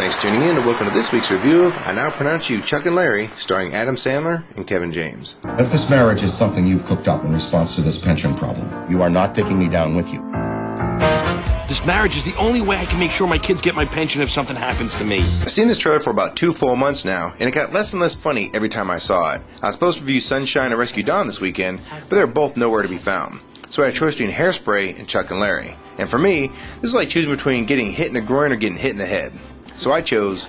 Thanks for tuning in and welcome to this week's review of I Now Pronounce You Chuck and Larry, starring Adam Sandler and Kevin James. If this marriage is something you've cooked up in response to this pension problem, you are not taking me down with you. This marriage is the only way I can make sure my kids get my pension if something happens to me. I've seen this trailer for about 2 full months now, and it got less and less funny every time I saw it. I was supposed to review Sunshine and Rescue Dawn this weekend, but they're both nowhere to be found. So I had a choice between Hairspray and Chuck and Larry. And for me, this is like choosing between getting hit in the groin or getting hit in the head. So I chose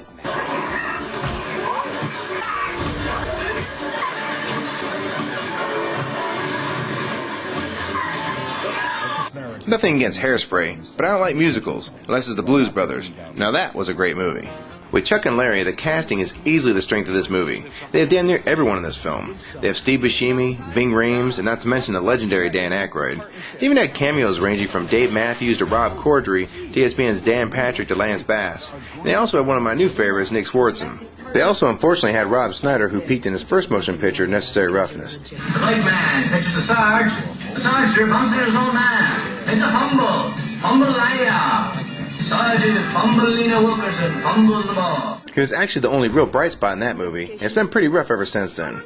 nothing against Hairspray, but I don't like musicals, unless it's the Blues Brothers. Now that was a great movie. With Chuck and Larry, the casting is easily the strength of this movie. They have damn near everyone in this film. They have Steve Buscemi, Ving Rhames, and not to mention the legendary Dan Aykroyd. They even had cameos ranging from Dave Matthews to Rob Corddry to ESPN's Dan Patrick to Lance Bass. And they also had one of my new favorites, Nick Swardson. They also unfortunately had Rob Schneider, who peaked in his first motion picture, Necessary Roughness. The white man fetches the Sarge. The Sarge bumps into his own man. It's a fumble. Fumble liar. Sarge is Fumbleina Wilkerson. Fumbles the ball. He was actually the only real bright spot in that movie, and it's been pretty rough ever since then.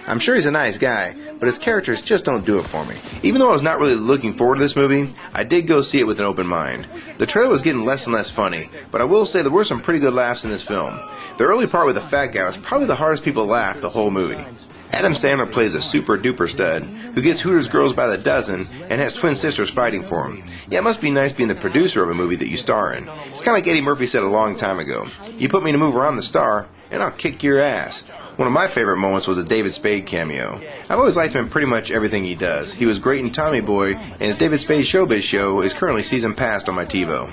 I'm sure he's a nice guy, but his characters just don't do it for me. Even though I was not really looking forward to this movie, I did go see it with an open mind. The trailer was getting less and less funny, but I will say there were some pretty good laughs in this film. The early part with the fat guy was probably the hardest people to laugh the whole movie. Adam Sandler plays a super duper stud who gets Hooters girls by the dozen and has twin sisters fighting for him. Yeah, it must be nice being the producer of a movie that you star in. It's kind of like Eddie Murphy said a long time ago. You put me in a movie where I'm the star, and I'll kick your ass. One of my favorite moments was a David Spade cameo. I've always liked him in pretty much everything he does. He was great in Tommy Boy, and his David Spade Showbiz show is currently season passed on my TiVo.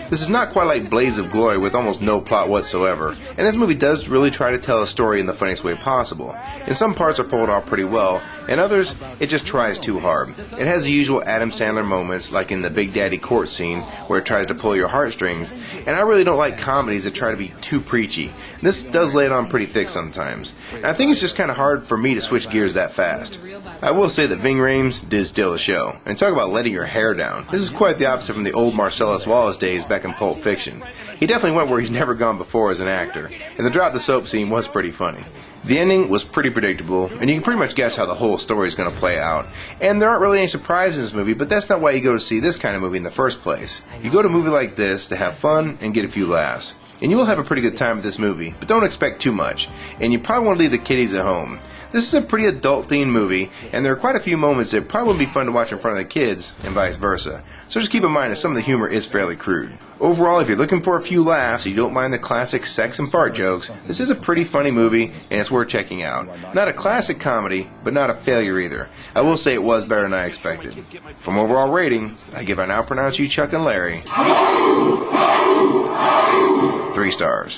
This is not quite like Blades of Glory with almost no plot whatsoever, and this movie does really try to tell a story in the funniest way possible. And some parts are pulled off pretty well, and others, it just tries too hard. It has the usual Adam Sandler moments, like in the Big Daddy court scene, where it tries to pull your heartstrings, and I really don't like comedies that try to be too preachy. This does lay it on pretty thick sometimes. And I think it's just kind of hard for me to switch gears that fast. I will say that Ving Rhames did steal the show. And talk about letting your hair down. This is quite the opposite from the old Marcellus Wallace days back in Pulp Fiction. He definitely went where he's never gone before as an actor. And the drop the soap scene was pretty funny. The ending was pretty predictable, and you can pretty much guess how the whole story is going to play out. And there aren't really any surprises in this movie, but that's not why you go to see this kind of movie in the first place. You go to a movie like this to have fun and get a few laughs. And you will have a pretty good time with this movie, but don't expect too much. And you probably want to leave the kiddies at home. This is a pretty adult-themed movie, and there are quite a few moments that probably would be fun to watch in front of the kids, and vice versa. So just keep in mind that some of the humor is fairly crude. Overall, if you're looking for a few laughs and you don't mind the classic sex and fart jokes, this is a pretty funny movie, and it's worth checking out. Not a classic comedy, but not a failure either. I will say it was better than I expected. From overall rating, I give I Now Pronounce You Chuck and Larry 3 stars.